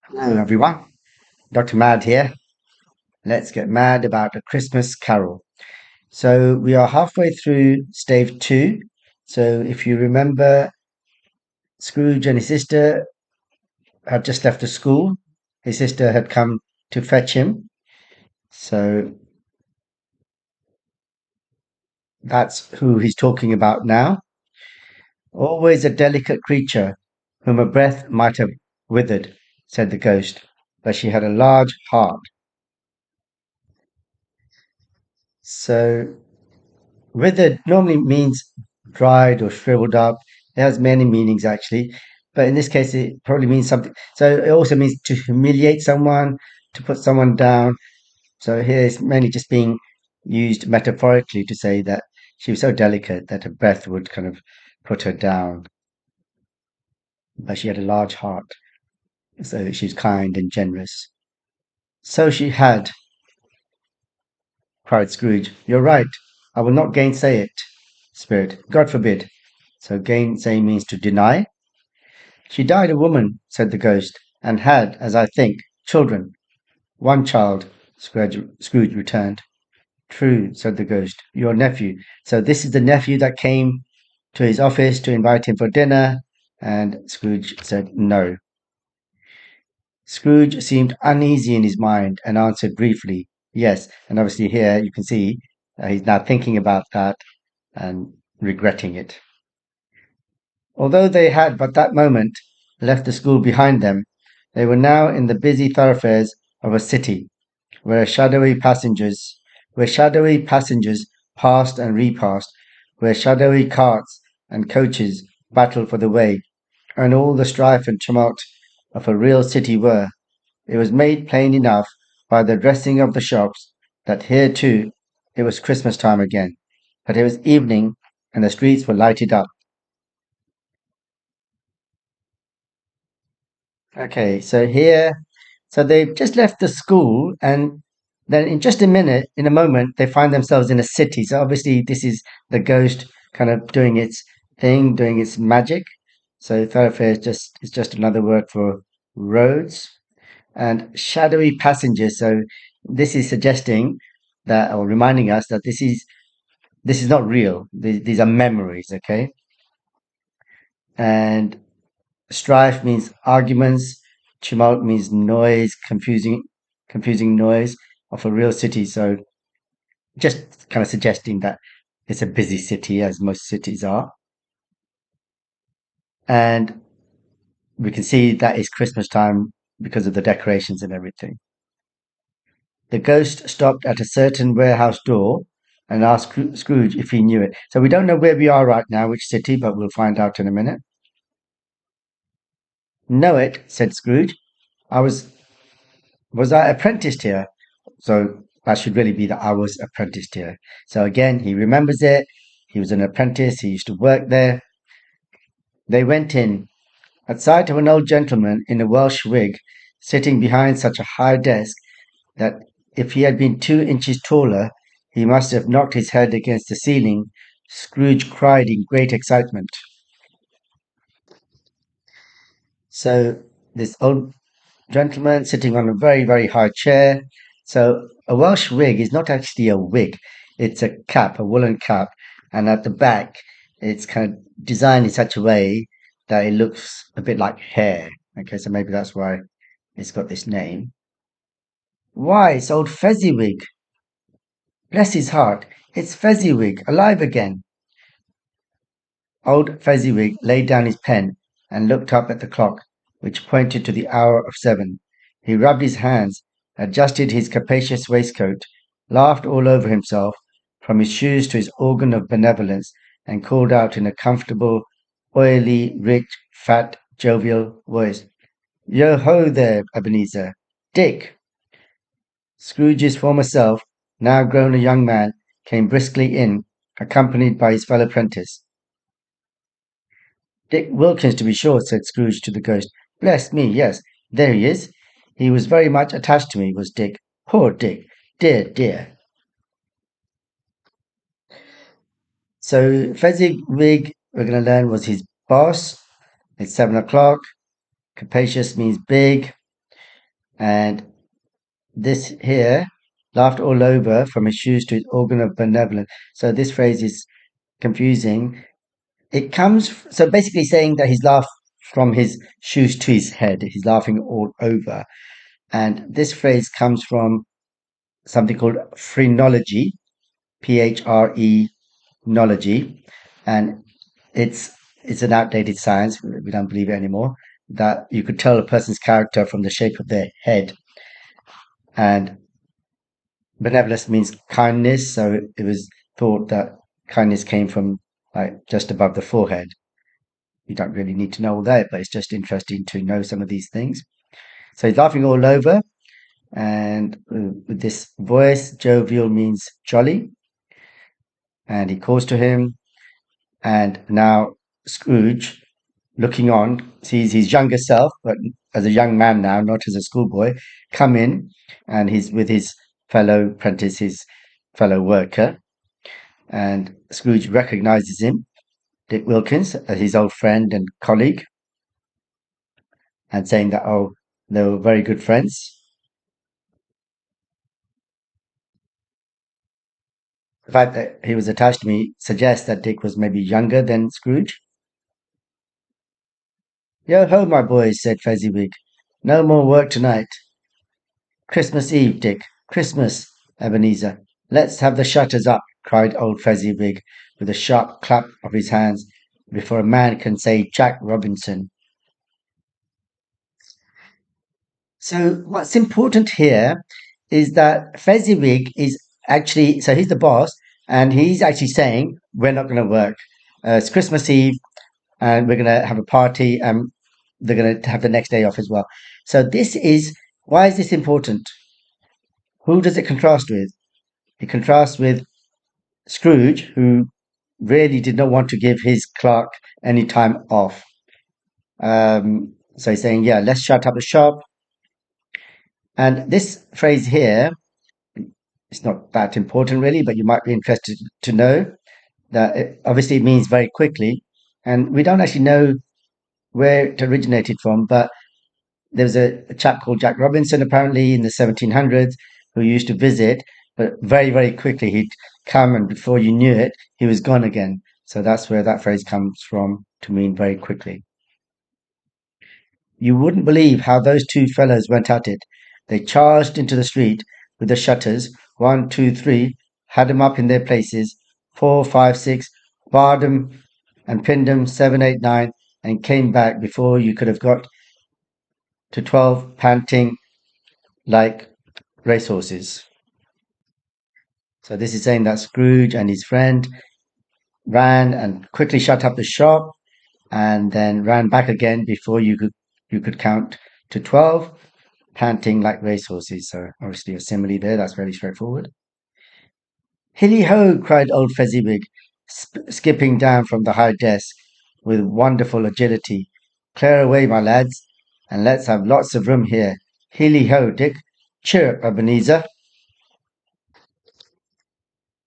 Hello, everyone. Dr. Mad here. Let's get mad about A Christmas Carol. So, we are halfway through Stave 2. So, if you remember, Scrooge and his sister had just left the school. His sister had come to fetch him. So, that's who he's talking about now. Always a delicate creature whom a breath might have withered, said the ghost, but she had a large heart. So, withered normally means dried or shriveled up. It has many meanings actually, but in this case, it probably means something. So it also means to humiliate someone, to put someone down. So here it's mainly just being used metaphorically to say that she was so delicate that her breath would kind of put her down, but she had a large heart. So she was kind and generous. So she had, cried Scrooge. You're right. I will not gainsay it. Spirit, God forbid. So gainsay means to deny. She died a woman, said the ghost, and had, as I think, children. One child, Scrooge returned. True, said the ghost, your nephew. So this is the nephew that came to his office to invite him for dinner, and Scrooge said no. Scrooge seemed uneasy in his mind and answered briefly, yes. And obviously here you can see he's now thinking about that and regretting it. Although they had but that moment left the school behind them, they were now in the busy thoroughfares of a city, where shadowy passengers passed and repassed, where shadowy carts and coaches battled for the way, and all the strife and tumult of a real city were. It was made plain enough by the dressing of the shops that here too it was Christmas time again, but it was evening and the streets were lighted up. Okay, so here, so they've just left the school, and then in just a minute, in a moment, they find themselves in a city. So obviously, this is the ghost kind of doing its thing, doing its magic. So thoroughfare is just another word for roads and shadowy passengers. So this is suggesting that, or reminding us that this is not real. These are memories. Okay, and strife means arguments. Tumult means noise, confusing noise of a real city. So just kind of suggesting that it's a busy city, as most cities are. And we can see that it's Christmas time because of the decorations and everything. The ghost stopped at a certain warehouse door and asked Scrooge if he knew it. So we don't know where we are right now, which city, but we'll find out in a minute. Know it, said Scrooge. I was I apprenticed here? So that should really be that I was apprenticed here. So again, he remembers it. He was an apprentice. He used to work there. They went in. At sight of an old gentleman in a Welsh wig sitting behind such a high desk that if he had been 2 inches taller, he must have knocked his head against the ceiling, Scrooge cried in great excitement. So this old gentleman sitting on a very, very high chair. So a Welsh wig is not actually a wig, it's a cap, a woolen cap. And at the back, it's kind of designed in such a way that it looks a bit like hair. Okay, so maybe that's why it's got this name. Why, it's old Fezziwig. Bless his heart, it's Fezziwig, alive again. Old Fezziwig laid down his pen and looked up at the clock, which pointed to the hour of 7. He rubbed his hands, adjusted his capacious waistcoat, laughed all over himself, from his shoes to his organ of benevolence, and called out in a comfortable, oily, rich, fat, jovial voice, Yo ho there, Ebenezer! Dick! Scrooge's former self, now grown a young man, came briskly in, accompanied by his fellow apprentice. Dick Wilkins, to be sure, said Scrooge to the ghost. Bless me, yes, there he is. He was very much attached to me, was Dick. Poor Dick. Dear, dear. So Fezziwig, we're going to learn, was his boss. It's 7 o'clock. Capacious means big. And this here laughed all over from his shoes to his organ of benevolence. So this phrase is confusing. It comes so basically saying that he's laughed from his shoes to his head. He's laughing all over. And this phrase comes from something called phrenology, phrenology, and it's it's an outdated science. We don't believe it anymore. That you could tell a person's character from the shape of their head, and benevolence means kindness. So it was thought that kindness came from like just above the forehead. You don't really need to know all that, but it's just interesting to know some of these things. So he's laughing all over, and with this voice, jovial means jolly, and he calls to him. And now Scrooge, looking on, sees his younger self, but as a young man now, not as a schoolboy, come in, and he's with his fellow apprentice, his fellow worker. And Scrooge recognizes him, Dick Wilkins, as his old friend and colleague, and saying that, oh, they were very good friends. The fact that he was attached to me suggests that Dick was maybe younger than Scrooge. Yo ho, my boys, said Fezziwig. No more work tonight. Christmas Eve, Dick. Christmas, Ebenezer. Let's have the shutters up, cried old Fezziwig, with a sharp clap of his hands, before a man can say Jack Robinson. So what's important here is that Fezziwig is actually, so he's the boss, and he's actually saying, we're not going to work. It's Christmas Eve, and we're going to have a party, and they're going to have the next day off as well. So this is, why is this important? Who does it contrast with? It contrasts with Scrooge, who really did not want to give his clerk any time off. So he's saying, yeah, let's shut up the shop. And this phrase here, it's not that important really, but you might be interested to know that obviously it means very quickly. And we don't actually know where it originated from, but there was a chap called Jack Robinson apparently in the 1700s who used to visit, but very, very quickly he'd come and before you knew it, he was gone again. So that's where that phrase comes from to mean very quickly. You wouldn't believe how those two fellows went at it. They charged into the street with the shutters, one, two, three, had 'em up in their places, four, five, six, barred 'em and pinned 'em, seven, eight, nine, and came back before you could have got to 12, panting like racehorses. So this is saying that Scrooge and his friend ran and quickly shut up the shop and then ran back again before you could count to 12, panting like racehorses. So obviously a simile there. That's very straightforward. Hilly ho! Cried old Fezziwig, skipping down from the high desk with wonderful agility. Clear away, my lads, and let's have lots of room here. Hilly ho, Dick. Cheer up, Ebenezer.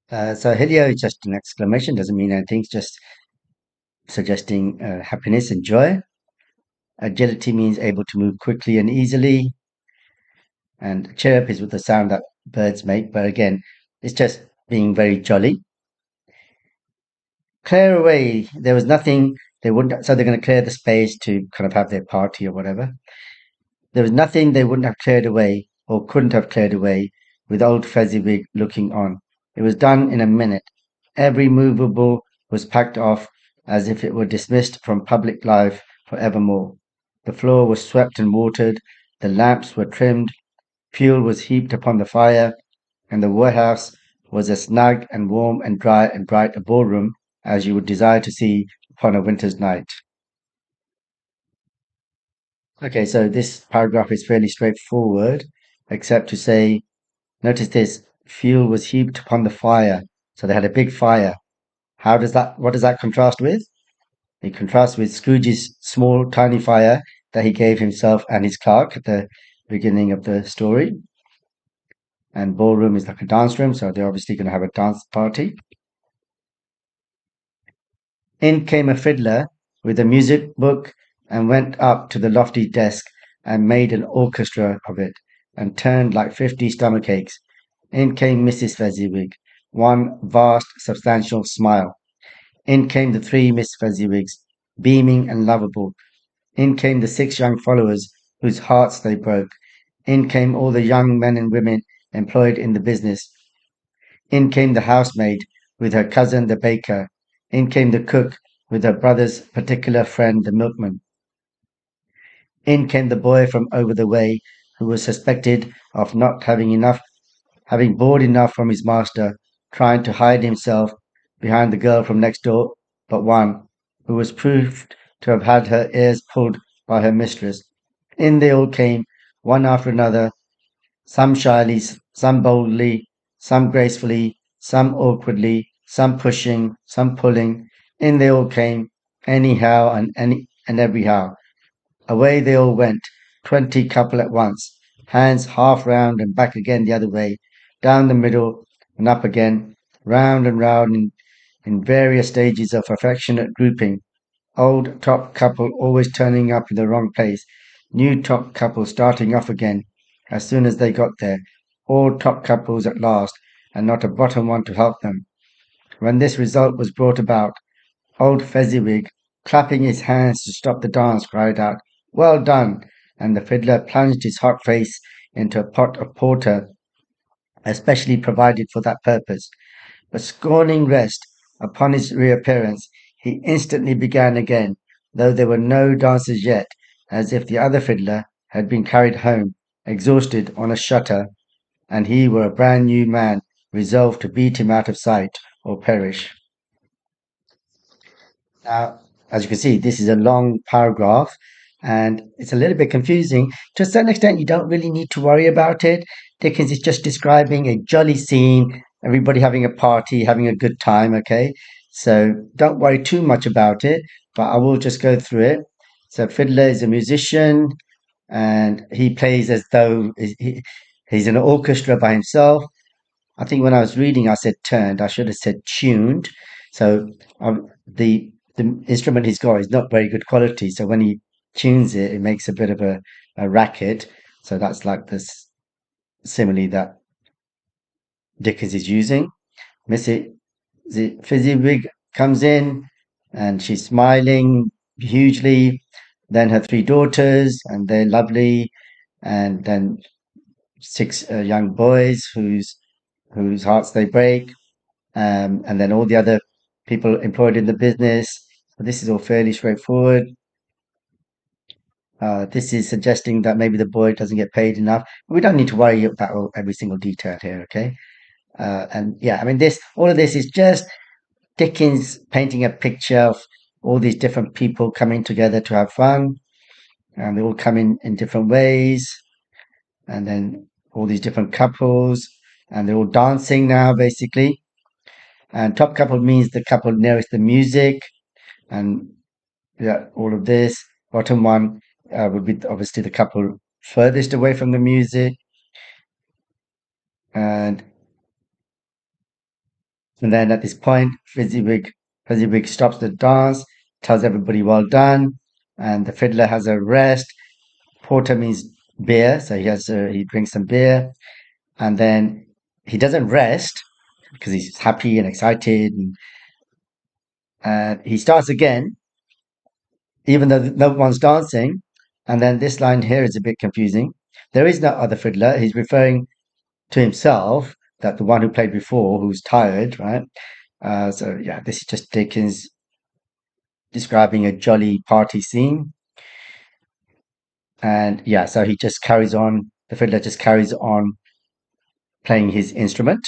So Hilly-ho is just an exclamation, doesn't mean anything. It's just suggesting happiness and joy. Agility means able to move quickly and easily. And chirp is with the sound that birds make, but again, it's just being very jolly. Clear away. There was nothing they wouldn't, so they're going to clear the space to kind of have their party or whatever. There was nothing they wouldn't have cleared away or couldn't have cleared away with old Fezziwig looking on. It was done in a minute. Every movable was packed off as if it were dismissed from public life for evermore. The floor was swept and watered, the lamps were trimmed, fuel was heaped upon the fire, and the warehouse was as snug and warm and dry and bright a ballroom as you would desire to see upon a winter's night. Okay, so this paragraph is fairly straightforward, except to say, notice this, fuel was heaped upon the fire. So they had a big fire. What does that contrast with? It contrasts with Scrooge's small, tiny fire that he gave himself and his clerk at the beginning of the story. And ballroom is like a dance room, so they're obviously going to have a dance party. In came a fiddler with a music book and went up to the lofty desk and made an orchestra of it, and turned like 50 stomach aches. In came Mrs. Fezziwig, one vast, substantial smile. In came the three Miss Fezziwigs, beaming and lovable. In came the six young followers, whose hearts they broke. In came all the young men and women employed in the business. In came the housemaid with her cousin the baker. In came the cook with her brother's particular friend the milkman. In came the boy from over the way, who was suspected of not having bored enough from his master, trying to hide himself behind the girl from next door, but one, who was proved to have had her ears pulled by her mistress. In they all came, one after another, some shyly, some boldly, some gracefully, some awkwardly, some pushing, some pulling. In they all came, anyhow and everyhow. Away they all went, 20 couple at once, hands half round and back again the other way, down the middle and up again, round and round in various stages of affectionate grouping. Old top couple always turning up in the wrong place, new top couple starting off again as soon as they got there, all top couples at last, and not a bottom one to help them. When this result was brought about, old Fezziwig, clapping his hands to stop the dance, cried out, "Well done!" And the fiddler plunged his hot face into a pot of porter especially provided for that purpose. But scorning rest, upon his reappearance, he instantly began again, though there were no dancers yet, as if the other fiddler had been carried home, exhausted, on a shutter, and he were a brand new man, resolved to beat him out of sight or perish. Now, as you can see, this is a long paragraph and it's a little bit confusing. To a certain extent, you don't really need to worry about it. Dickens is just describing a jolly scene, everybody having a party, having a good time, okay? So don't worry too much about it, but I will just go through it. So Fiddler is a musician and he plays as though he's in an orchestra by himself. I think when I was reading, I said turned. I should have said tuned. So the instrument he's got is not very good quality. So when he tunes it, it makes a bit of a racket. So that's like this simile that Dickens is using. Missy the Fezziwig comes in and she's smiling hugely. Then her three daughters, and they're lovely. And then six young boys whose hearts they break, and then all the other people employed in the business. So this is all fairly straightforward. This is suggesting that maybe the boy doesn't get paid enough. We don't need to worry about every single detail here, okay? And yeah, I mean, all of this is just Dickens painting a picture of all these different people coming together to have fun, and they all come in different ways, and then all these different couples, and they're all dancing now, basically. And top couple means the couple nearest the music, and yeah, all of this. Bottom one would be obviously the couple furthest away from the music, and and then at this point, Fezziwig stops the dance, tells everybody well done, and the fiddler has a rest. Porter means beer, so he drinks some beer, and then he doesn't rest because he's happy and excited, and he starts again even though no one's dancing. And then this line here is a bit confusing. There is no other fiddler. He's referring to himself, that the one who played before, who's tired, right? So yeah, this is just Dickens describing a jolly party scene. And yeah, so he just carries on, the fiddler just carries on playing his instrument.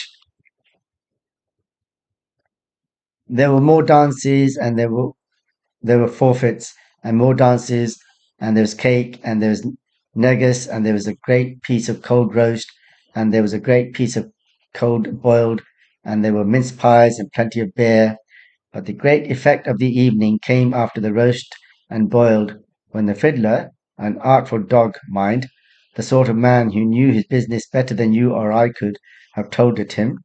There were more dances and there were forfeits and more dances, and there was cake, and there was negus, and there was a great piece of cold roast, and there was a great piece of cold boiled, and there were mince pies and plenty of beer. But the great effect of the evening came after the roast and boiled, when the fiddler, an artful dog, mind, the sort of man who knew his business better than you or I could have told it him,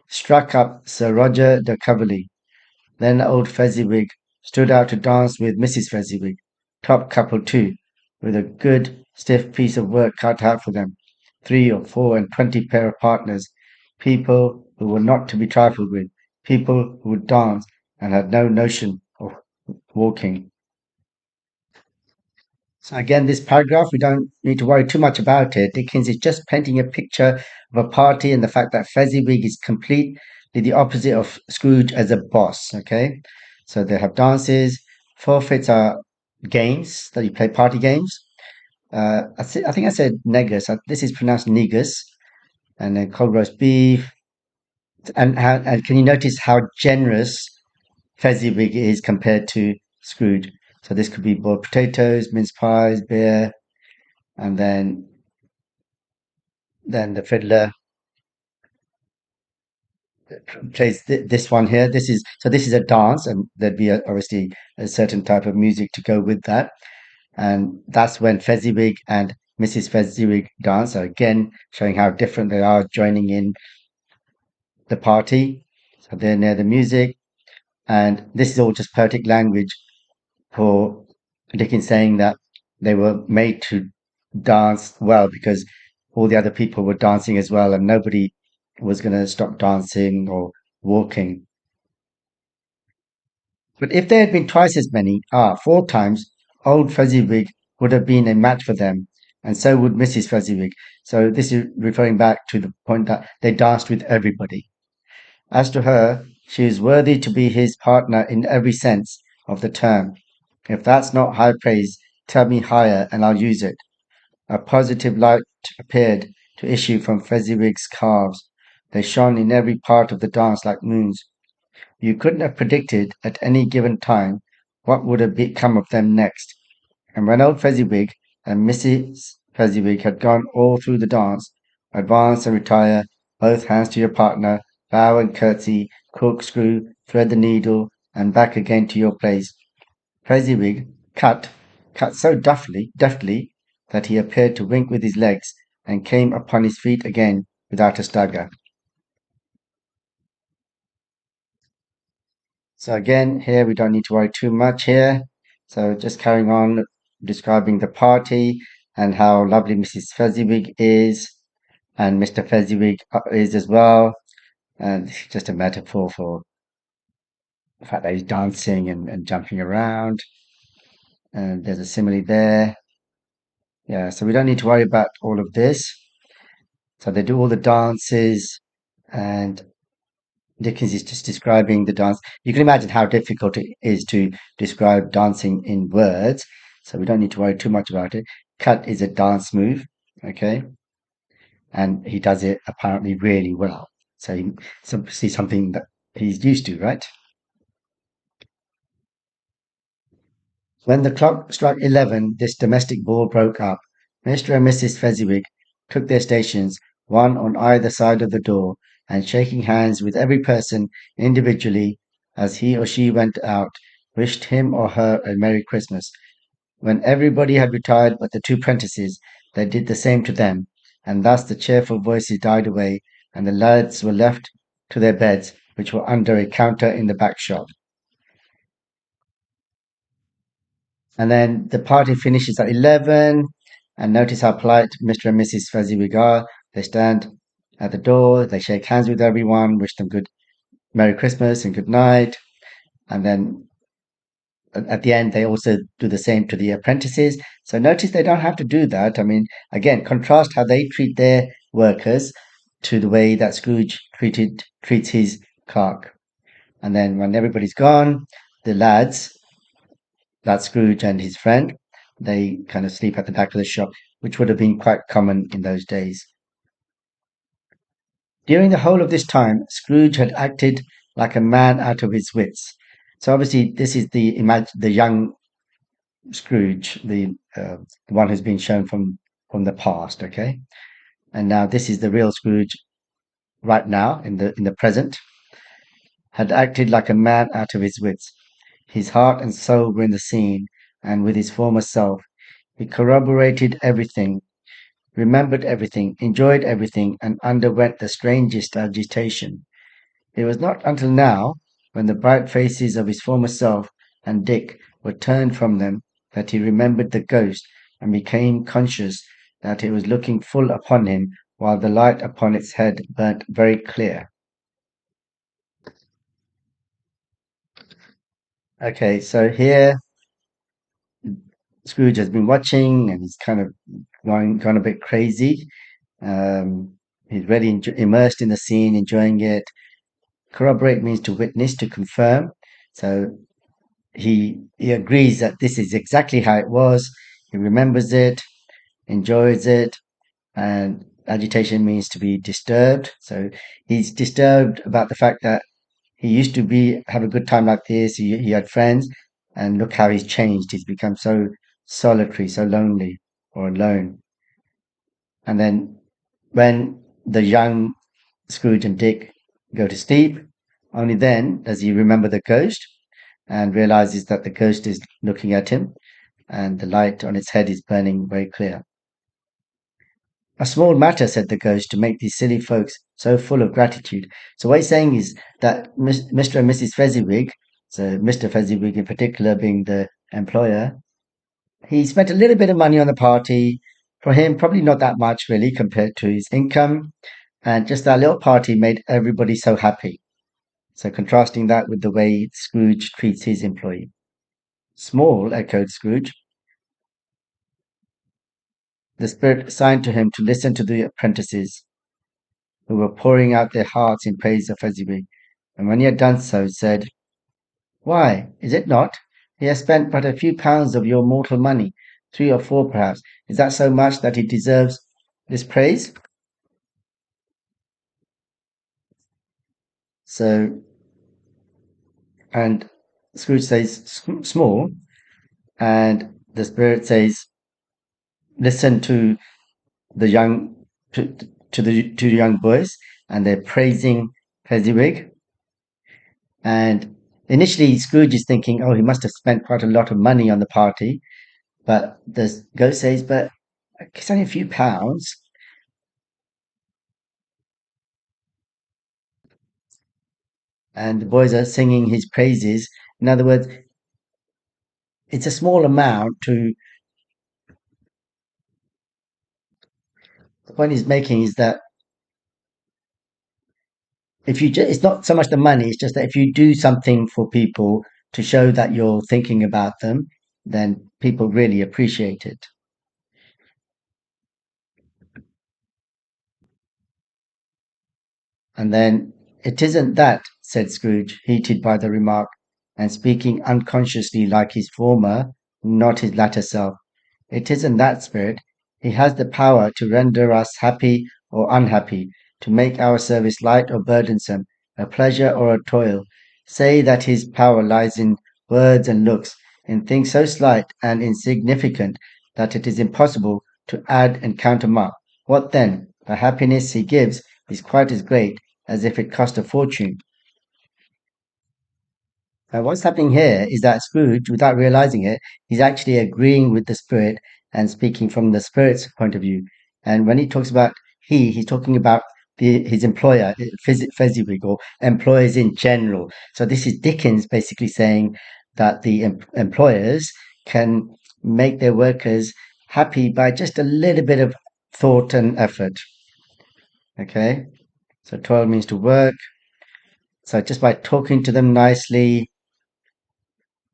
struck up Sir Roger de Coverley. Then old Fezziwig stood out to dance with Mrs. Fezziwig, top couple too, with a good, stiff piece of work cut out for them. 3 or 4 and 20 pair of partners, people who were not to be trifled with, people who would dance and had no notion of walking. So again, this paragraph, we don't need to worry too much about it. Dickens is just painting a picture of a party and the fact that Fezziwig is completely the opposite of Scrooge as a boss. Okay, so they have dances. Forfeits are games that you play, party games. I think I said negus. This is pronounced negus. And then cold roast beef. And can you notice how generous Fezziwig is compared to Scrooge? So this could be boiled potatoes, mince pies, beer, and then the fiddler plays this one here. This is a dance, and there'd be obviously a certain type of music to go with that, and that's when Fezziwig and Mrs. Fezziwig dance. So again, showing how different they are, joining in the party. So they're near the music, and this is all just poetic language for Dickens saying that they were made to dance well because all the other people were dancing as well, and nobody was going to stop dancing or walking. But if there had been twice as many, 4 times, old Fezziwig would have been a match for them, and so would Mrs. Fezziwig. So this is referring back to the point that they danced with everybody. As to her, she is worthy to be his partner in every sense of the term. If that's not high praise, tell me higher and I'll use it. A positive light appeared to issue from Fezziwig's calves. They shone in every part of the dance like moons. You couldn't have predicted at any given time what would have become of them next. And when old Fezziwig and Mrs. Fezziwig had gone all through the dance, advance and retire, both hands to your partner, bow and curtsy, corkscrew, thread the needle, and back again to your place, Fezziwig cut so deftly that he appeared to wink with his legs, and came upon his feet again without a stagger. So again, here we don't need to worry too much here. So just carrying on describing the party and how lovely Mrs. Fezziwig is, and Mr. Fezziwig is as well. And it's just a metaphor for the fact that he's dancing and jumping around. And there's a simile there. Yeah, so we don't need to worry about all of this. So they do all the dances, and Dickens is just describing the dance. You can imagine how difficult it is to describe dancing in words. So we don't need to worry too much about it. Cut is a dance move, okay, and he does it apparently really well. So it's obviously something that he's used to, right? When the clock struck 11, this domestic ball broke up. Mr. and Mrs. Fezziwig took their stations, one on either side of the door, and shaking hands with every person individually as he or she went out, wished him or her a Merry Christmas. When everybody had retired but the 2 prentices, they did the same to them, and thus the cheerful voices died away, and the lads were left to their beds, which were under a counter in the back shop. And then the party finishes at 11. And notice how polite Mr. and Mrs. Fezziwig are. They stand at the door, they shake hands with everyone, wish them good Merry Christmas and good night. And then at the end, they also do the same to the apprentices. So notice they don't have to do that. I mean, again, contrast how they treat their workers to the way that Scrooge treats his clerk. And then when everybody's gone, the lads, that's Scrooge and his friend, they kind of sleep at the back of the shop, which would have been quite common in those days. During the whole of this time, Scrooge had acted like a man out of his wits. So obviously, this is the young Scrooge, the one who's been shown from the past. Okay, and now this is the real Scrooge right now in the present. Had acted like a man out of his wits. His heart and soul were in the scene, and with his former self, he corroborated everything, remembered everything, enjoyed everything, and underwent the strangest agitation. It was not until now, when the bright faces of his former self and Dick were turned from them, that he remembered the ghost and became conscious that it was looking full upon him while the light upon its head burnt very clear. Okay, so here Scrooge has been watching and he's kind of gone a bit crazy. Um, he's really immersed in the scene, enjoying it. Corroborate means to witness, to confirm. So he agrees that this is exactly how it was. He remembers it, enjoys it, and agitation means to be disturbed. So he's disturbed about the fact that he used to be have a good time like this. He had friends, and look how he's changed. He's become so solitary, so lonely, or alone. And then when the young Scrooge and Dick go to sleep, only then does he remember the ghost and realizes that the ghost is looking at him, and the light on its head is burning very clear. A small matter, said the ghost, to make these silly folks so full of gratitude. So what he's saying is that Mr. and Mrs. Fezziwig, so Mr. Fezziwig in particular being the employer, he spent a little bit of money on the party. For him, probably not that much really compared to his income. And just that little party made everybody so happy. So contrasting that with the way Scrooge treats his employee. Small, echoed Scrooge. The spirit signed to him to listen to the apprentices, who were pouring out their hearts in praise of Fezziwig, and when he had done so, said, "Why, is it not? He has spent but a few pounds of your mortal money, 3 or 4 perhaps. Is that so much that he deserves this praise?" So, and Scrooge says, "Small," and the spirit says, "Listen to the young, to the two young boys, and they're praising Fezziwig." And initially, Scrooge is thinking, oh, he must have spent quite a lot of money on the party. But the ghost says, but it's only a few pounds. And the boys are singing his praises. In other words, it's a small amount to, the point he's making is that if you just, it's not so much the money, it's just that if you do something for people to show that you're thinking about them, then people really appreciate it. And then, "It isn't that," said Scrooge, heated by the remark, and speaking unconsciously like his former, not his latter self. "It isn't that, Spirit. He has the power to render us happy or unhappy, to make our service light or burdensome, a pleasure or a toil. Say that his power lies in words and looks, in things so slight and insignificant that it is impossible to add and countermark. What then? The happiness he gives is quite as great as if it cost a fortune." What's happening here is that Scrooge, without realizing it, he's actually agreeing with the spirit and speaking from the spirit's point of view. And when he talks about he's talking about his employer, Fezziwig, or employers in general. So this is Dickens basically saying that the employers can make their workers happy by just a little bit of thought and effort. Okay, so toil means to work. So just by talking to them nicely,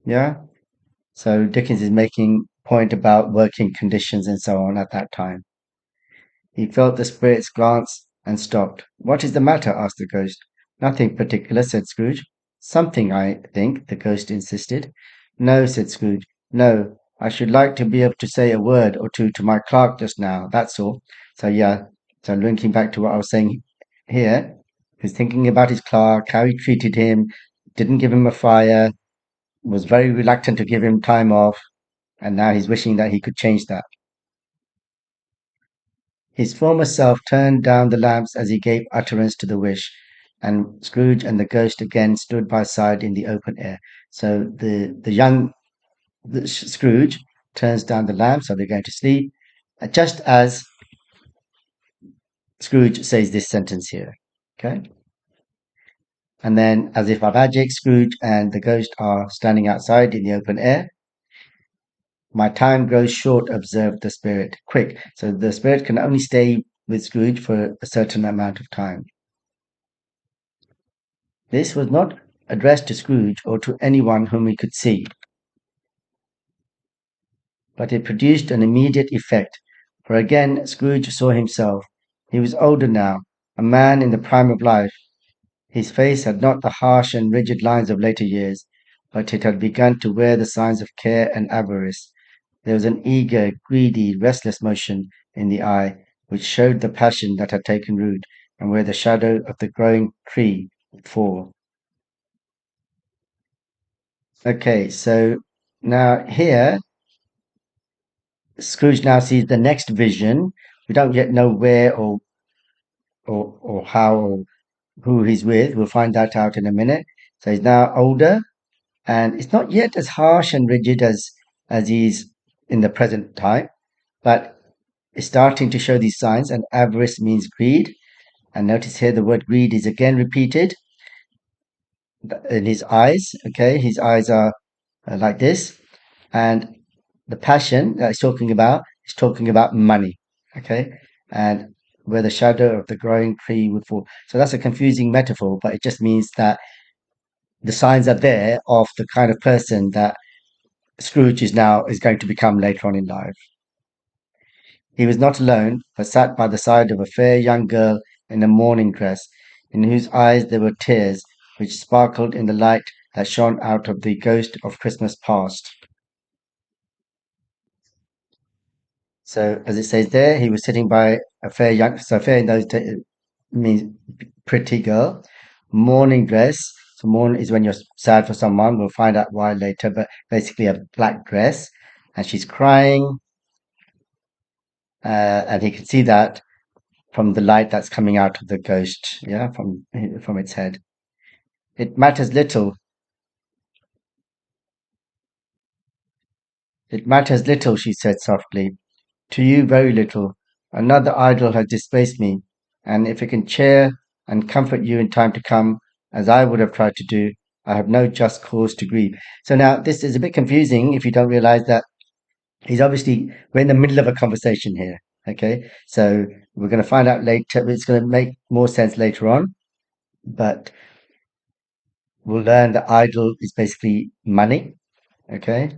yeah. So Dickens is making point about working conditions and so on at that time. He felt the spirit's glance and stopped. "What is the matter?" asked the ghost. "Nothing particular," said Scrooge. "Something, I think," the ghost insisted. "No," said Scrooge. "No, I should like to be able to say a word or two to my clerk just now, that's all." So yeah, so linking back to what I was saying here, he's thinking about his clerk, how he treated him, didn't give him a fire, was very reluctant to give him time off, and now he's wishing that he could change that. His former self turned down the lamps as he gave utterance to the wish, and Scrooge and the ghost again stood by side in the open air. So the young Scrooge turns down the lamp, so they're going to sleep, just as Scrooge says this sentence here. Okay? And then, as if by magic, Scrooge and the ghost are standing outside in the open air. My time grows short, observed the spirit. Quick. So the spirit can only stay with Scrooge for a certain amount of time. This was not addressed to Scrooge or to anyone whom he could see, but it produced an immediate effect, for again Scrooge saw himself. He was older now, a man in the prime of life. His face had not the harsh and rigid lines of later years, but it had begun to wear the signs of care and avarice. There was an eager, greedy, restless motion in the eye, which showed the passion that had taken root, and where the shadow of the growing tree would fall. Okay, so now here, Scrooge now sees the next vision. We don't yet know where or how or who he's with. We'll find that out in a minute. So he's now older, and it's not yet as harsh and rigid as he's in the present time, but it's starting to show these signs. And avarice means greed. And notice here the word greed is again repeated in his eyes. Okay, his eyes are like this, and the passion that he's talking about is talking about money. Okay, and where the shadow of the growing tree would fall. So that's a confusing metaphor, but it just means that the signs are there of the kind of person that Scrooge is going to become later on in life. He was not alone, but sat by the side of a fair young girl in a mourning dress, in whose eyes there were tears, which sparkled in the light that shone out of the ghost of Christmas past. So, as it says there, he was sitting by a fair young, so fair in those days means pretty girl, mourning dress. So, mourn is when you're sad for someone. We'll find out why later, but basically a black dress, and she's crying, and he can see that from the light that's coming out of the ghost, yeah, from its head. It matters little. It matters little, she said softly. To you, very little. Another idol has displaced me, and if it can cheer and comfort you in time to come, as I would have tried to do, I have no just cause to grieve. So now this is a bit confusing if you don't realize that we're in the middle of a conversation here. Okay, so we're going to find out later. It's going to make more sense later on, but we'll learn that idol is basically money. Okay,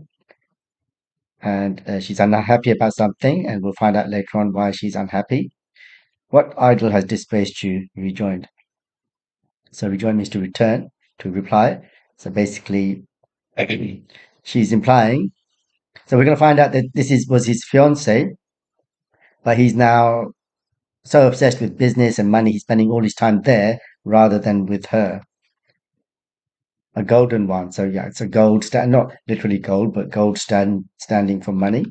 and she's unhappy about something, and we'll find out later on why she's unhappy. What idol has displaced you? Rejoined. So rejoin means to return, to reply. So basically, she's implying. So we're going to find out that was his fiance, but he's now so obsessed with business and money, he's spending all his time there rather than with her. A golden one. So yeah, it's a gold stand, not literally gold, but standing for money.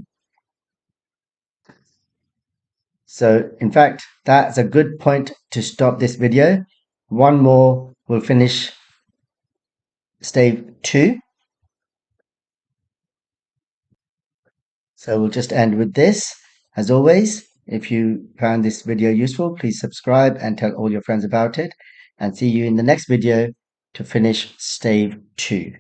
So in fact, that's a good point to stop this video. One more, we'll finish stave 2. So we'll just end with this. As always, if you found this video useful, please subscribe and tell all your friends about it. And see you in the next video to finish stave 2.